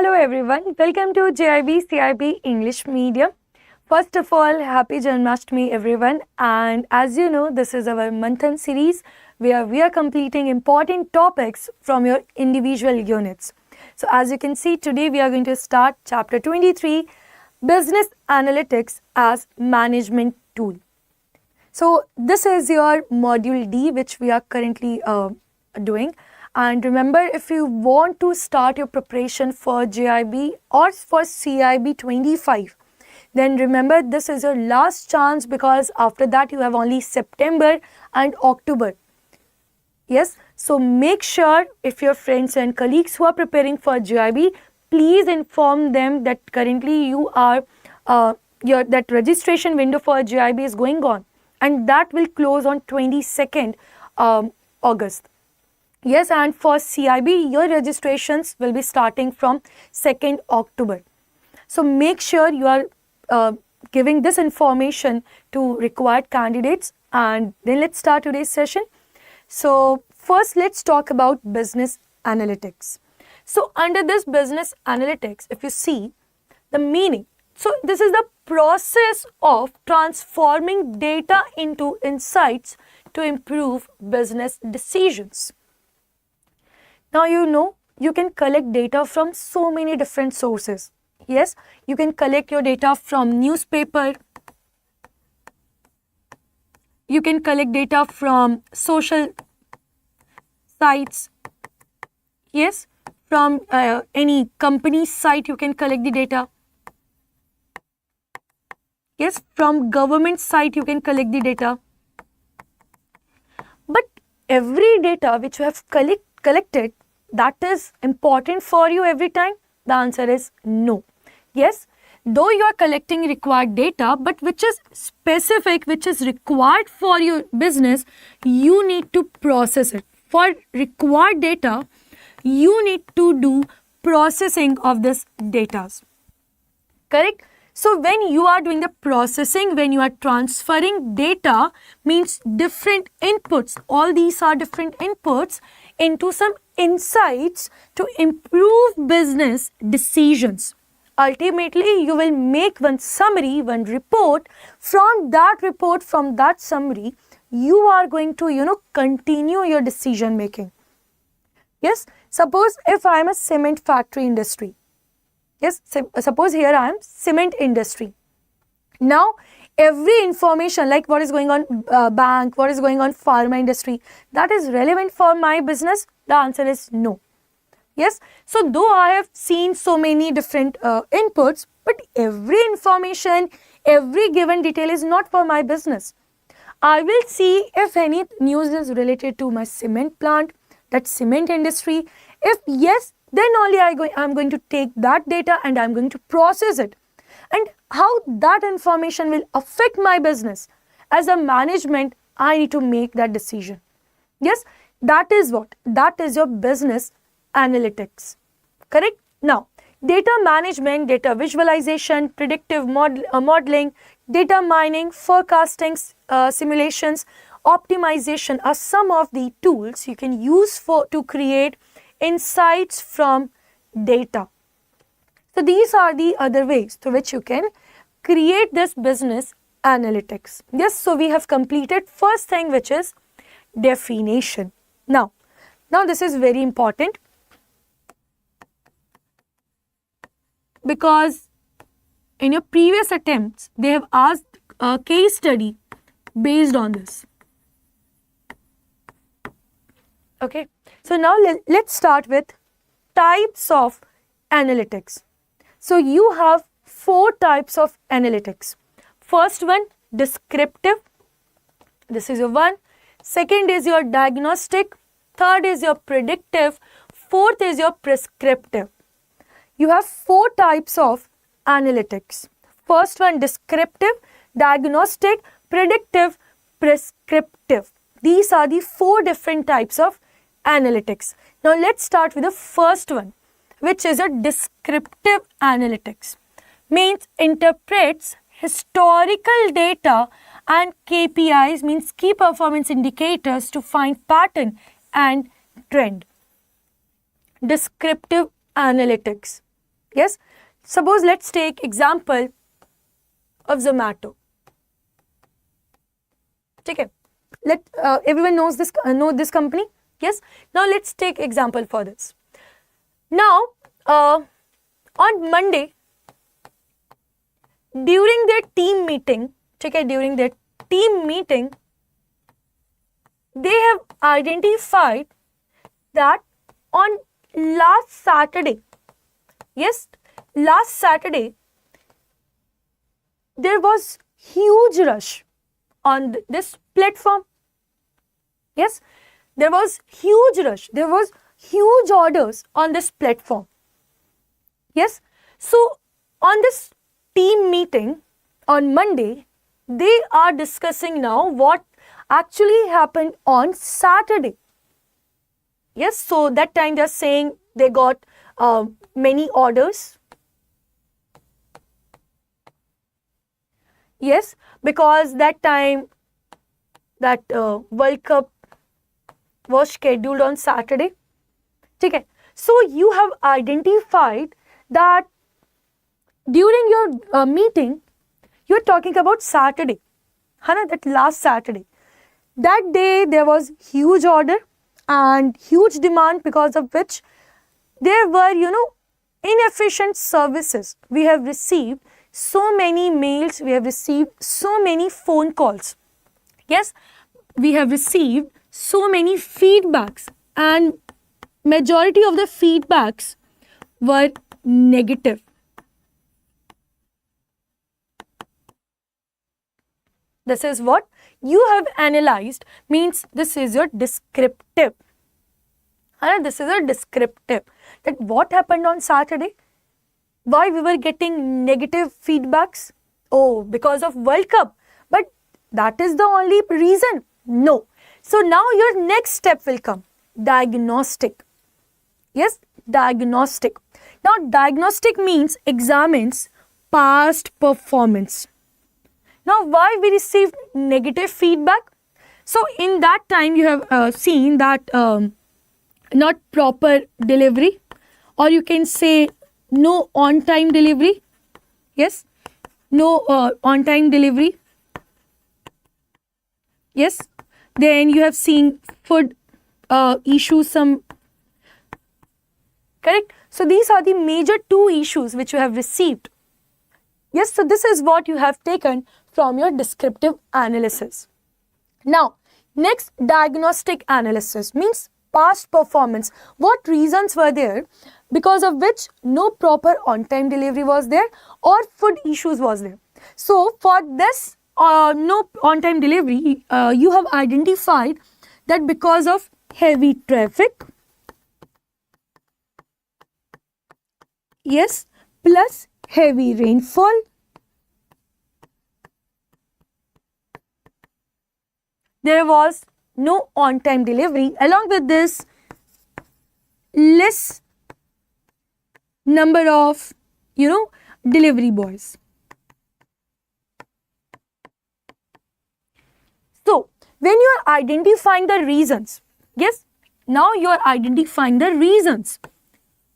Hello everyone, welcome to JAIIB CAIIB English Medium. First of all, happy Janmashtami everyone, and as you know, this is our Manthan series where we are completing important topics from your individual units. So as you can see, today we are going to start chapter 23, Business Analytics as Management Tool. So this is your module D which we are currently doing. And remember, if you want to start your preparation for JAIIB or for CAIIB 25, then remember this is your last chance, because after that you have only September and October. Yes, so make sure if your friends and colleagues who are preparing for JAIIB, please inform them that currently you are that registration window for JAIIB is going on, and that will close on 22nd August. Yes, and for CIB, your registrations will be starting from 2nd October. So make sure you are giving this information to required candidates, and then let's start today's session. So first, let's talk about business analytics. So under this business analytics, if you see the meaning, so this is the process of transforming data into insights to improve business decisions. Now you know you can collect data from so many different sources. Yes, you can collect your data from newspaper, you can collect data from social sites, yes, from any company site you can collect the data. Yes, from government site you can collect the data. But every data which you have collected, that is important for you every time? The answer is no. Yes, though you are collecting required data, but which is specific, which is required for your business, you need to process it. For required data, you need to do processing of this data. Correct? So when you are doing the processing, when you are transferring data, means different inputs, all these are different inputs into some insights to improve business decisions. Ultimately, you will make one summary, one report. From that summary, you are going to, continue your decision making. Yes, suppose if I am a cement factory industry. Yes, suppose here I am cement industry. Now, every information like what is going on bank, what is going on pharma industry, that is relevant for my business? The answer is no. Yes, so though I have seen so many different inputs, but every information, every given detail is not for my business. I will see if any news is related to my cement plant, that cement industry. If yes, then only I'm going to take that data and I'm going to process it. And how that information will affect my business. As a management, I need to make that decision. Yes, that is what? That is your business analytics. Correct? Now, data management, data visualization, predictive modeling, data mining, forecasting, simulations, optimization are some of the tools you can use to create insights from data. So these are the other ways through which you can create this business analytics. Yes, so we have completed first thing, which is definition. Now this is very important, because in your previous attempts, they have asked a case study based on this. Okay, so now let's start with types of analytics. So you have 4 types of analytics. First one, descriptive. This is your one. Second is your diagnostic. Third is your predictive. Fourth is your prescriptive. You have 4 types of analytics. First one, descriptive, diagnostic, predictive, prescriptive. These are the 4 different types of analytics. Now let's start with the first one, which is a descriptive analytics. Means interprets historical data and KPIs, means key performance indicators, to find pattern and trend. Descriptive analytics. Yes, suppose let's take example of Zomato. Okay, everyone knows this know this company. Yes, now let's take example for this. Now on Monday, during their team meeting, during their team meeting, they have identified that on last Saturday, yes, last Saturday, there was huge rush on this platform. Yes, there was huge rush. There was huge orders on this platform. Yes, so on this team meeting on Monday, they are discussing now what actually happened on Saturday. Yes, so that time they are saying they got many orders. Yes, because that time that World Cup was scheduled on Saturday. Okay, so you have identified that during your meeting, you're talking about Saturday, that last Saturday. That day there was huge order and huge demand, because of which there were, inefficient services. We have received so many mails, we have received so many phone calls. Yes, we have received so many feedbacks, and majority of the feedbacks were negative. This is what you have analyzed, means this is your descriptive. This is a descriptive, that what happened on Saturday, why we were getting negative feedbacks. Oh, because of World Cup. But that is the only reason? No. So now your next step will come, diagnostic. Yes, diagnostic. Now diagnostic means examines past performance. Now why we received negative feedback? So in that time you have seen that not proper delivery, or you can say no on-time delivery. Yes, no on-time delivery. Yes, then you have seen food issues, some. Correct? So these are the major two issues which you have received. Yes, so this is what you have taken from your descriptive analysis. Now, next, diagnostic analysis means past performance. What reasons were there because of which no proper on-time delivery was there or food issues was there. So for this no on-time delivery, you have identified that because of heavy traffic, yes, plus heavy rainfall, there was no on-time delivery. Along with this, less number of, delivery boys. So, when you are identifying the reasons, yes, now you are identifying the reasons.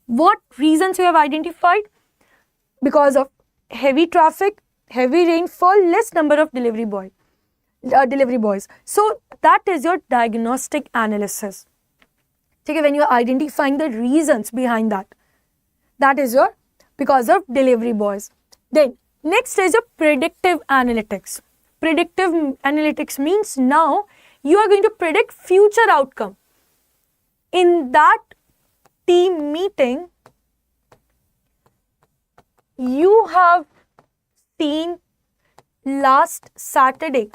What reasons you have identified? Because of heavy traffic, heavy rainfall, less number of delivery boys. So that is your diagnostic analysis. Okay, when you are identifying the reasons behind that, that is your because of delivery boys. Then next is your predictive analytics. Predictive analytics means now you are going to predict future outcome. In that team meeting, you have seen last Saturday.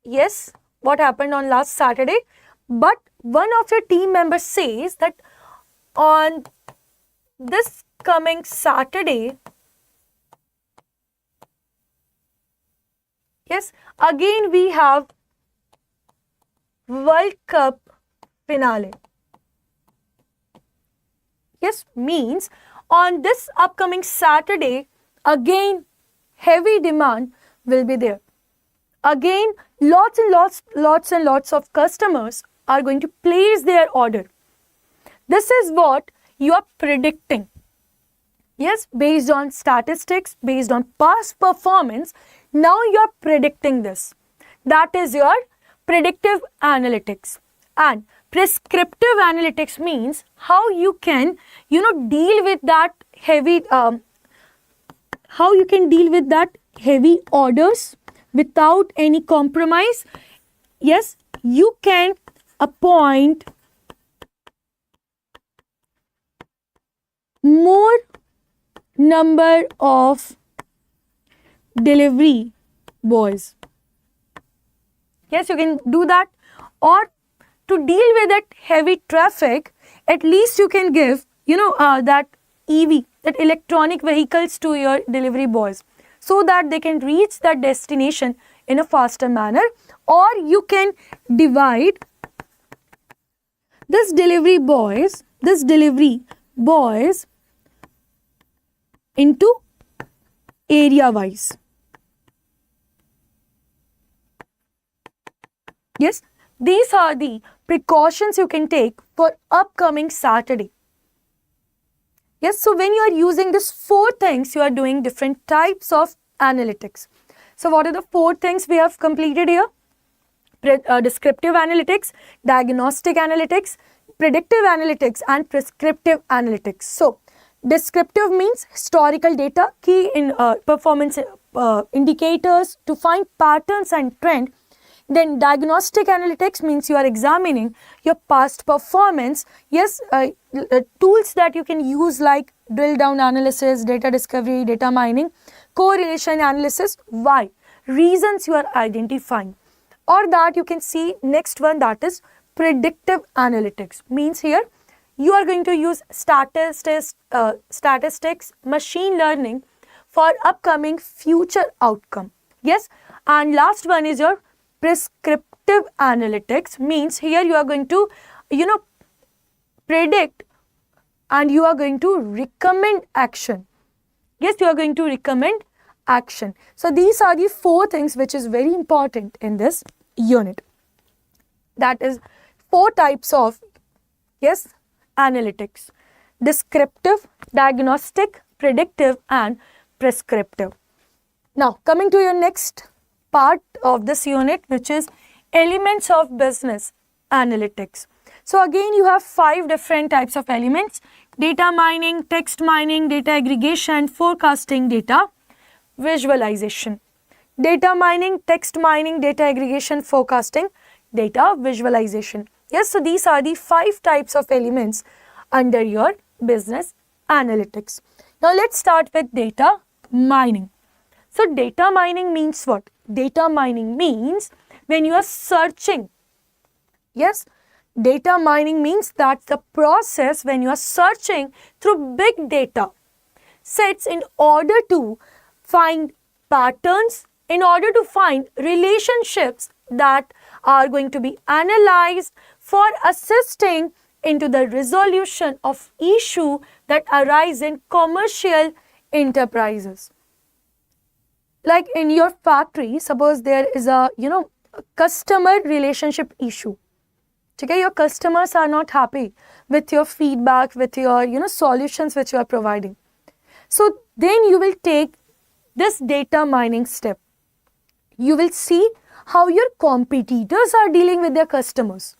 Yes, what happened on last Saturday? But one of your team members says that on this coming Saturday, yes, again we have World Cup finale. Yes, means on this upcoming Saturday, again heavy demand will be there. Again, lots and lots of customers are going to place their order. This is what you are predicting. Yes, based on statistics, based on past performance, now you're predicting this. That is your predictive analytics. And prescriptive analytics means how you can, deal with that heavy, orders without any compromise. Yes, you can appoint more number of delivery boys. Yes, you can do that. Or to deal with that heavy traffic, at least you can give, that EV, that electronic vehicles to your delivery boys so that they can reach that destination in a faster manner. Or you can divide this delivery boys into area wise. Yes, these are the precautions you can take for upcoming Saturday. Yes, so when you are using these 4 things, you are doing different types of analytics. So what are the 4 things we have completed here? Descriptive analytics, diagnostic analytics, predictive analytics, and prescriptive analytics. So descriptive means historical data, key in performance indicators to find patterns and trend. Then diagnostic analytics means you are examining your past performance. Yes, tools that you can use like drill down analysis, data discovery, data mining, correlation analysis. Why? Reasons you are identifying. Or that you can see next one, that is predictive analytics. Means here you are going to use statistics, machine learning for upcoming future outcome. Yes, and last one is your prescriptive analytics. Means here you are going to, predict and you are going to recommend action. Yes, you are going to recommend action. So these are the 4 things which is very important in this unit. That is 4 types of, yes, analytics: descriptive, diagnostic, predictive, and prescriptive. Now coming to your next part of this unit, which is elements of business analytics. So again you have 5 different types of elements: data mining, text mining, data aggregation, forecasting, data visualization. Data mining, text mining, data aggregation, forecasting, data visualization. Yes, so these are the 5 types of elements under your business analytics. Now let's start with data mining. So data mining means what? Data mining means when you are searching. Yes, data mining means that's the process when you are searching through big data sets in order to find patterns, in order to find relationships that are going to be analyzed for assisting into the resolution of issue that arise in commercial enterprises. Like in your factory, suppose there is a, customer relationship issue. Okay, your customers are not happy with your feedback, with your, solutions which you are providing. So then you will take this data mining step. You will see how your competitors are dealing with their customers.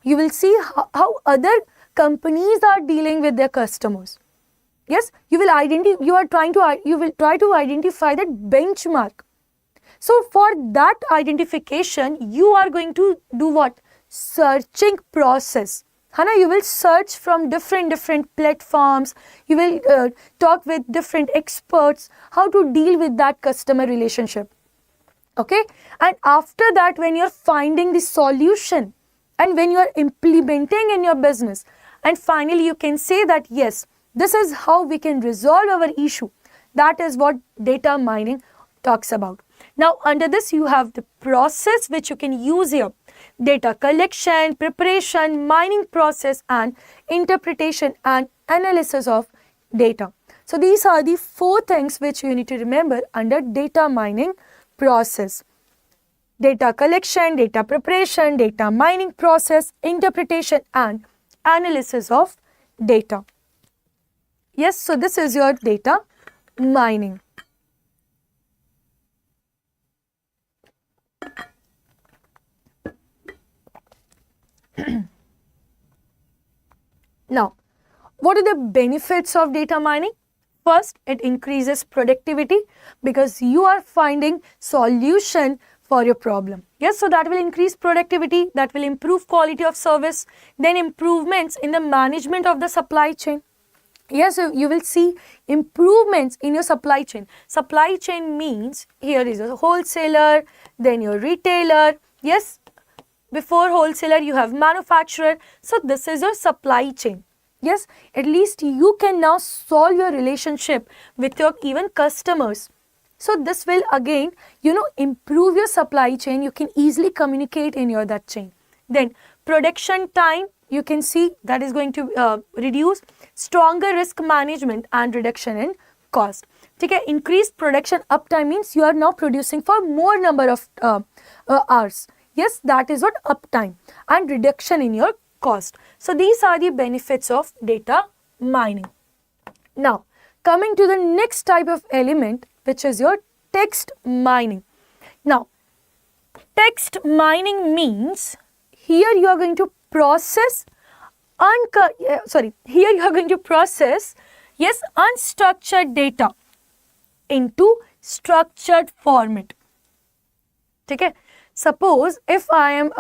You will see how other companies are dealing with their customers. Yes, you will try to identify that benchmark. So for that identification, you are going to do what? Searching process. You will search from different platforms. You will talk with different experts how to deal with that customer relationship. Okay, and after that, when you're finding the solution and when you are implementing in your business, and finally you can say that yes, this is how we can resolve our issue. That is what data mining talks about. Now under this you have the process which you can use here: data collection, preparation, mining process, and interpretation and analysis of data. So these are the 4 things which you need to remember under data mining process: data collection, data preparation, data mining process, interpretation, and analysis of data. Yes, so this is your data mining. Now, what are the benefits of data mining? First, it increases productivity because you are finding solution for your problem. Yes, so that will increase productivity, that will improve quality of service, then improvements in the management of the supply chain. Yes, so you will see improvements in your supply chain. Supply chain means here is a wholesaler, then your retailer. Yes, before wholesaler you have manufacturer. So this is your supply chain. Yes, at least you can now solve your relationship with your even customers. So this will again, improve your supply chain. You can easily communicate in your that chain. Then production time, you can see that is going to reduce, stronger risk management and reduction in cost. Okay, increased production uptime means you are now producing for more number of hours. Yes, that is what uptime and reduction in your cost. So these are the benefits of data mining. Now, coming to the next type of element, which is your text mining. Now, text mining means here you are going to process unstructured data into structured format. Okay, suppose if I am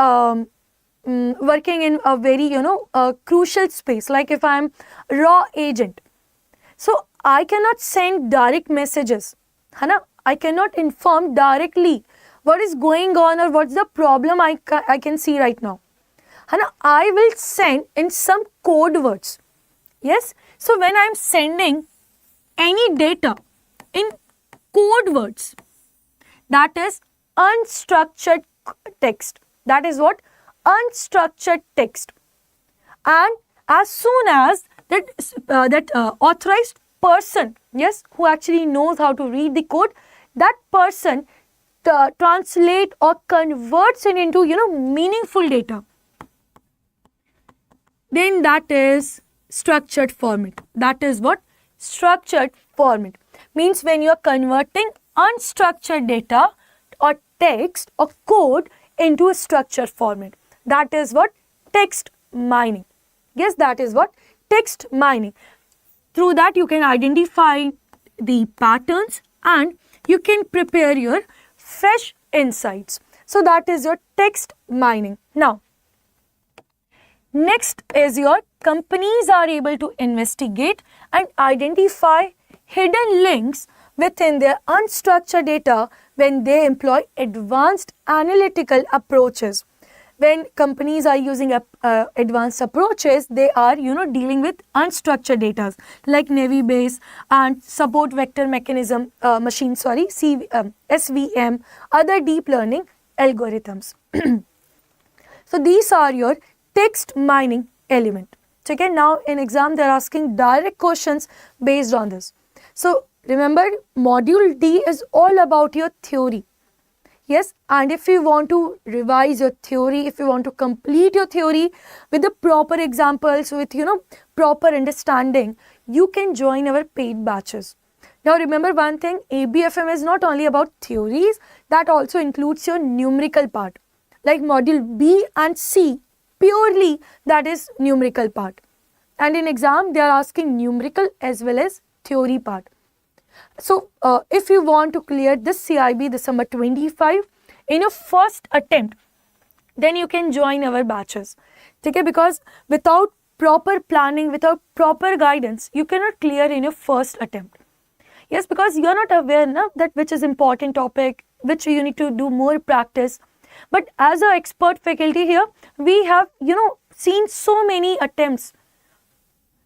working in a very crucial space, like if I am raw agent, so I cannot send direct messages, I cannot inform directly what is going on or what's the problem I can see right now. I will send in some code words. Yes, so when I am sending any data in code words, that is unstructured text. That is what? Unstructured text. And as soon as that authorized person, yes, who actually knows how to read the code, that person translate or converts it into meaningful data, then that is structured format. That is what? Structured format. Means when you are converting unstructured data or text or code into a structured format. That is what? Text mining. Yes, that is what? Text mining. Through that you can identify the patterns and you can prepare your fresh insights. So that is your text mining. Now, next is your companies are able to investigate and identify hidden links within their unstructured data when they employ advanced analytical approaches. When companies are using advanced approaches, they are dealing with unstructured data like Navy base and support vector mechanism SVM, other deep learning algorithms. So these are your text mining element. So again, now in exam they are asking direct questions based on this. So remember, module D is all about your theory. Yes, and if you want to revise your theory, if you want to complete your theory with the proper examples, with proper understanding, you can join our paid batches. Now remember one thing, ABFM is not only about theories, that also includes your numerical part. Like module B and C, purely that is numerical part. And in exam, they are asking numerical as well as theory part. So, if you want to clear this CIB December 25 in your first attempt, then you can join our batches. Okay? Because without proper planning, without proper guidance, you cannot clear in your first attempt. Yes, because you are not aware that which is important topic, which you need to do more practice. But as an expert faculty here, we have seen so many attempts.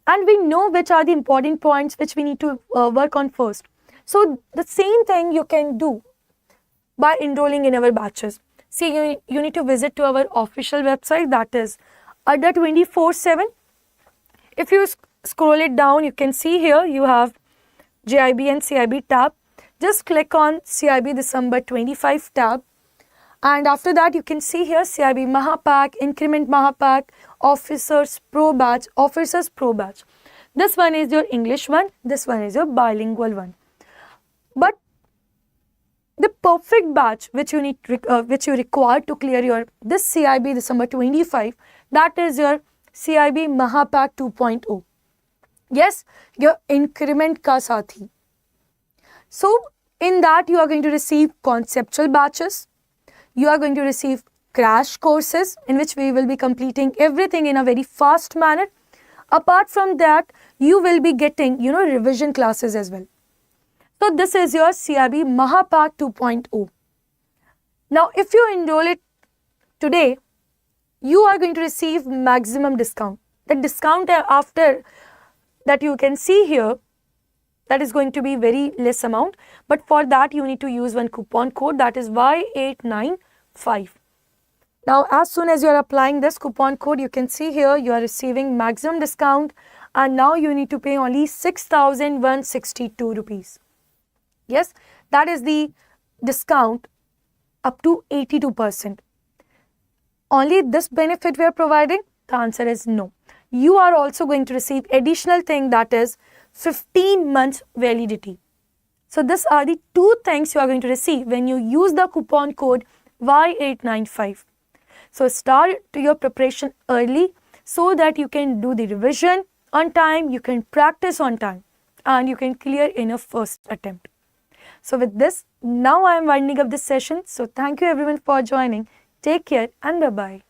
And we know which are the important points which we need to work on first. So the same thing you can do by enrolling in our batches. See, you need to visit to our official website, that is Adda 24/7. If you scroll it down, you can see here you have JIB and CIB tab. Just click on CIB December 25 tab. And after that, you can see here CIB Mahapack, Increment Mahapack, Officers Pro Batch. This one is your English one. This one is your bilingual one. But the perfect batch which you require to clear your this CIB December 25, that is your CIB Mahapack 2.0. Yes, your increment ka sathi. So in that you are going to receive conceptual batches. You are going to receive crash courses in which we will be completing everything in a very fast manner. Apart from that, you will be getting, revision classes as well. So this is your CIB Mahapack 2.0. Now, if you enroll it today, you are going to receive maximum discount. The discount after that you can see here, that is going to be very less amount. But for that, you need to use one coupon code, that is Y895. Now, as soon as you are applying this coupon code, you can see here you are receiving maximum discount, and now you need to pay only 6,162 rupees. Yes, that is the discount up to 82%. Only this benefit we are providing? The answer is no. You are also going to receive additional thing, that is 15 months validity. So these are the two things you are going to receive when you use the coupon code Y895. So start your preparation early so that you can do the revision on time, you can practice on time, and you can clear in your first attempt. So with this, now I am winding up this session. So thank you everyone for joining. Take care and bye-bye.